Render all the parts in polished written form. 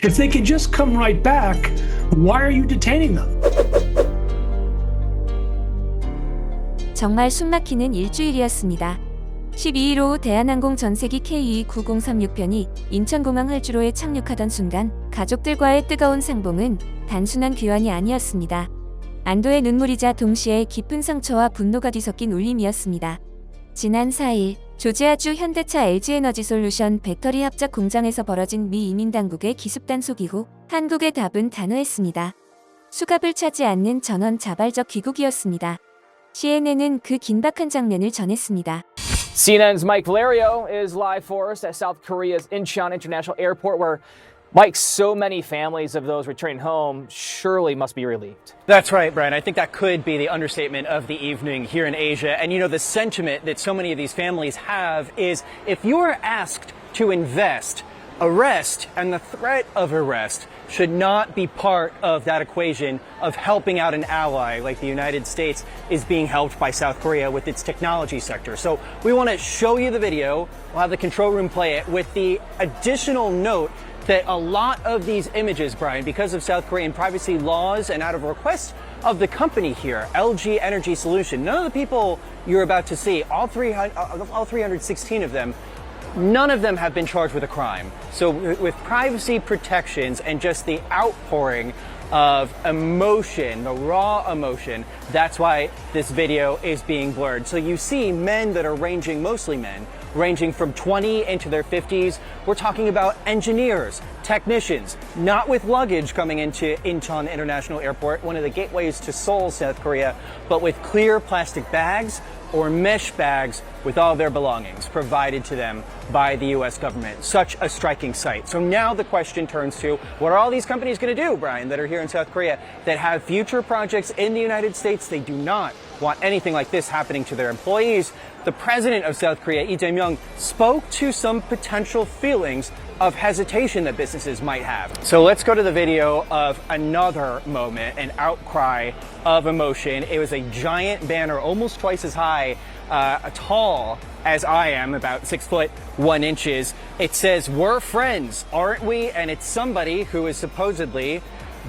If they can just come right back, why are you detaining them? 정말 숨막히는 일주일이었습니다. 12일 오후 대한항공 전세기 KE9036편이 인천공항 활주로에 착륙하던 순간 가족들과의 뜨거운 상봉은 단순한 귀환이 아니었습니다. 안도의 눈물이자 동시에 깊은 상처와 분노가 뒤섞인 울림이었습니다. 지난 4일 조지아주 현대차 LG에너지솔루션 배터리 합작 공장에서 벌어진 미 이민당국의 기습 단속 이후 한국의 답은 단호했습니다. 수갑을 차지 않는 전원 자발적 귀국이었습니다. CNN은 그 긴박한 장면을 전했습니다. CNN's Mike Valerio is live for us at South Korea's Incheon International Airport, where, Mike, so many families of those returning home surely must be relieved. That's right, Brian. I think that could be the understatement of the evening here in Asia. And you know, the sentiment that so many of these families have is if you are asked to invest, arrest and the threat of arrest should not be part of that equation of helping out an ally like the United States is being helped by South Korea with its technology sector. So we want to show you the video. We'll have the control room play it with the additional note that a lot of these images, Brian, because of South Korean privacy laws and out of request of the company here, LG Energy Solution, none of the people you're about to see, all 316 of them, none of them have been charged with a crime. So with privacy protections and just the outpouring of emotion, the raw emotion, that's why this video is being blurred. So you see men that are ranging, mostly men, ranging from 20 into their 50s. We're talking about engineers, technicians, not with luggage coming into Incheon International Airport, one of the gateways to Seoul, South Korea, but with clear plastic bags or mesh bags with all their belongings provided to them by the U.S. government. Such a striking sight. So now the question turns to, what are all these companies going to do, Brian, that are here in South Korea that have future projects in the United States? They do not want anything like this happening to their employees. The president of South Korea, Lee Jae-myung, spoke to some potential feelings of hesitation that businesses might have. So let's go to the video of another moment, an outcry of emotion. It was a giant banner, almost twice as high, tall as I am, about 6'1". It says, "We're friends, aren't we?" And it's somebody who is supposedly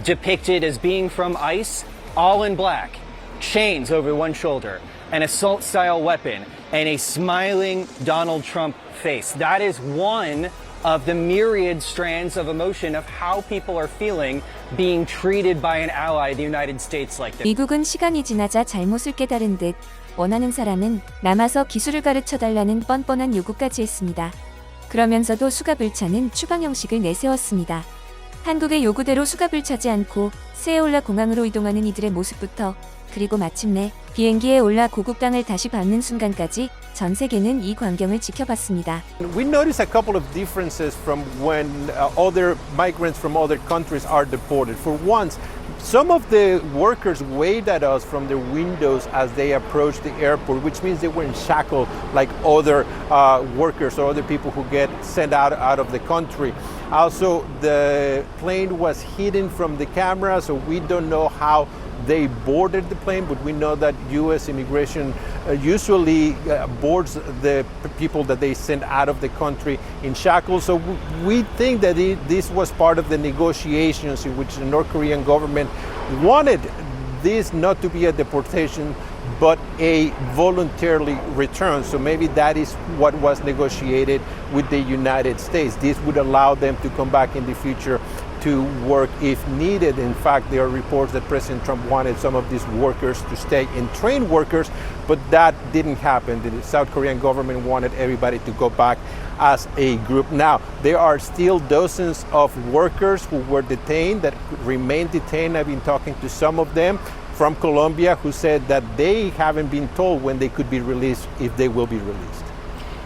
depicted as being from ICE, all in black, chains over one shoulder, an assault-style weapon, and a smiling Donald Trump face. That is one of the myriad strands of emotion of how people are feeling being treated by an ally, the United States, like this. 미국은 시간이 지나자 잘못을 깨달은 듯 원하는 사람은 남아서 기술을 가르쳐달라는 뻔뻔한 요구까지 했습니다. 그러면서도 수갑을 차는 추방 형식을 내세웠습니다. 한국의 요구대로 수갑을 차지 않고 세울라 공항으로 이동하는 이들의 모습부터 그리고 마침내 비행기에 올라 고국 땅을 다시 밟는 순간까지 전 세계는 이 광경을 지켜봤습니다. We notice a couple of differences from when other migrants from other countries are deported. For once, some of the workers waved at us from their windows as they approached the airport, which means they were in shackles like other workers or other people who get sent out of the country. Also, the plane was hidden from the camera, so we don't know how they boarded the plane, but we know that U.S. immigration usually boards the people that they send out of the country in shackles. So we think that this was part of the negotiations in which the North Korean government wanted this not to be a deportation, but a voluntarily return. So maybe that is what was negotiated with the United States. This would allow them to come back in the future to work if needed. In fact, there are reports that President Trump wanted some of these workers to stay in trained workers, but that didn't happen. The South Korean government wanted everybody to go back as a group. Now, there are still dozens of workers who were detained, that remain detained. I've been talking to some of them from Colombia who said that they haven't been told when they could be released, if they will be released.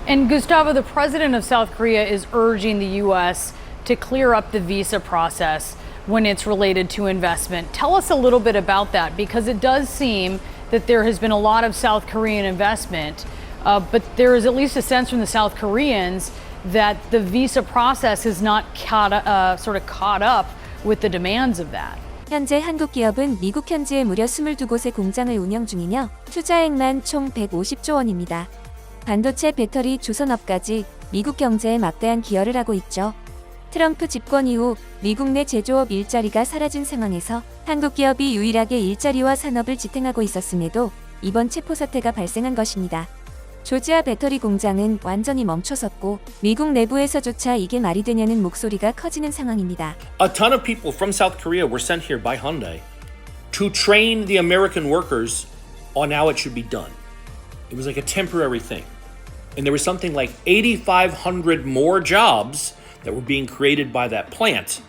And Gustavo, the president of South Korea is urging the U.S. to clear up the visa process when it's related to investment. Tell us a little bit about that, because it does seem that there has been a lot of South Korean investment, but there is at least a sense from the South Koreans that the visa process is not caught up with the demands of that. 현재 한국 기업은 미국 현지에 무려 22곳의 공장을 운영 중이며 투자액만 총 150조 원입니다. 반도체, 배터리, 조선업까지 미국 경제에 막대한 기여를 하고 있죠. 트럼프 집권 이후 미국 내 제조업 일자리가 사라진 상황에서 한국 기업이 유일하게 일자리와 산업을 지탱하고 있었음에도 이번 체포 사태가 발생한 것입니다. 조지아 배터리 공장은 완전히 멈춰섰고 미국 내부에서조차 이게 말이 되냐는 목소리가 커지는 상황입니다. A ton of people from South Korea were sent here by Hyundai to train the American workers on how it should be done. It was like a temporary thing. And there was something like 8,500 more jobs that were being created by that plant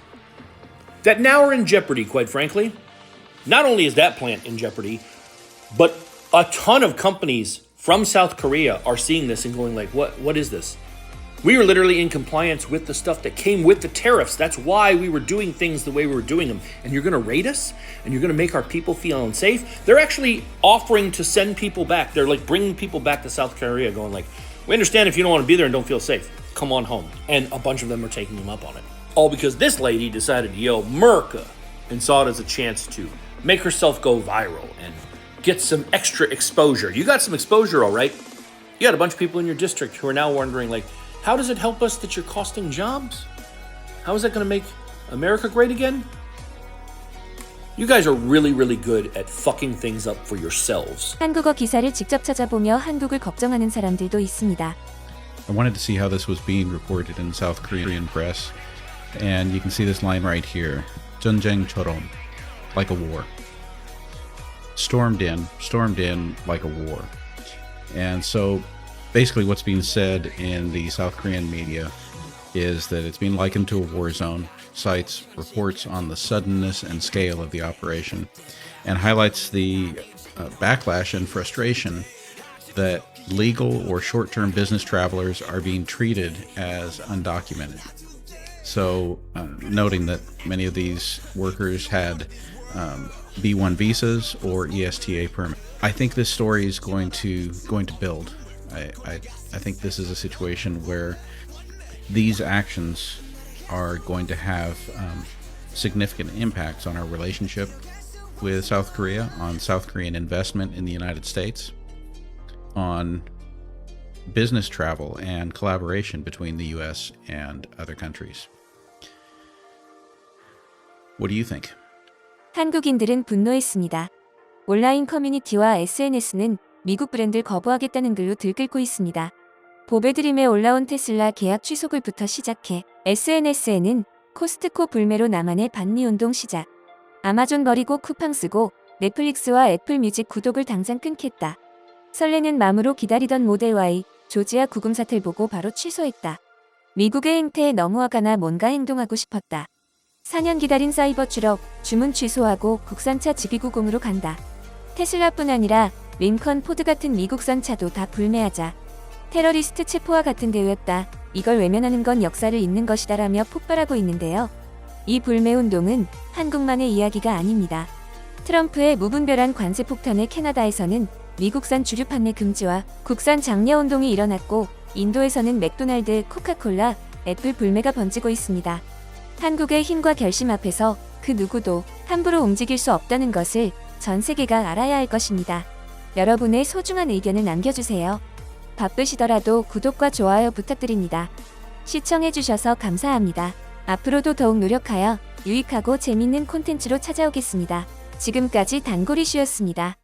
that now are in jeopardy, quite frankly. Not only is that plant in jeopardy, but a ton of companies from South Korea are seeing this and going like, what is this? We were literally in compliance with the stuff that came with the tariffs. That's why we were doing things the way we were doing them. And you're going to rate us? And you're going to make our people feel unsafe? They're actually offering to send people back. They're like bringing people back to South Korea going like, we understand if you don't want to be there and don't feel safe. Come on home. And a bunch of them are taking them up on it. All because this lady decided to yell Merca and saw it as a chance to make herself go viral and get some extra exposure. You got some exposure, all right. You got a bunch of people in your district who are now wondering like, how does it help us that you're costing jobs? How is that going to make America great again? You guys are really, really good at fucking things up for yourselves. 한국어 기사를 직접 찾아보며 한국을 걱정하는 사람들도 있습니다. I wanted to see how this was being reported in South Korean press, and you can see this line right here, 전쟁처럼, like a war. Stormed in like a war. And so basically what's being said in the South Korean media is that it's being likened to a war zone, cites reports on the suddenness and scale of the operation, and highlights the backlash and frustration that legal or short-term business travelers are being treated as undocumented. So noting that many of these workers had B1 visas or ESTA permits. I think this story is going to build. I think this is a situation where these actions are going to have significant impacts on our relationship with South Korea, on South Korean investment in the United States, on business travel and collaboration between the US and other countries. What do you think? 한국인들은 분노했습니다. 온라인 커뮤니티와 SNS는 미국 브랜드를 거부하겠다는 글로 들끓고 있습니다. 보배드림에 올라온 테슬라 계약 취소글부터 시작해 SNS에는 코스트코 불매로 나만의 반미운동 시작, 아마존 버리고 쿠팡 쓰고 넷플릭스와 애플뮤직 구독을 당장 끊겠다. 설레는 마음으로 기다리던 모델 Y, 조지아 구금 사태를 보고 바로 취소했다. 미국의 행태에 너무 화가 나 뭔가 행동하고 싶었다. 4년 기다린 사이버 추락, 주문 취소하고 국산차 직위구공으로 간다. 테슬라뿐 아니라 링컨, 포드 같은 미국산 차도 다 불매하자. 테러리스트 체포와 같은 대우였다. 이걸 외면하는 건 역사를 잊는 것이다 라며 폭발하고 있는데요. 이 불매운동은 한국만의 이야기가 아닙니다. 트럼프의 무분별한 관세 폭탄에 캐나다에서는 미국산 주류 판매 금지와 국산 장려운동이 일어났고 인도에서는 맥도날드, 코카콜라, 애플 불매가 번지고 있습니다. 한국의 힘과 결심 앞에서 그 누구도 함부로 움직일 수 없다는 것을 전 세계가 알아야 할 것입니다. 여러분의 소중한 의견을 남겨주세요. 바쁘시더라도 구독과 좋아요 부탁드립니다. 시청해주셔서 감사합니다. 앞으로도 더욱 노력하여 유익하고 재밌는 콘텐츠로 찾아오겠습니다. 지금까지 단골이슈였습니다.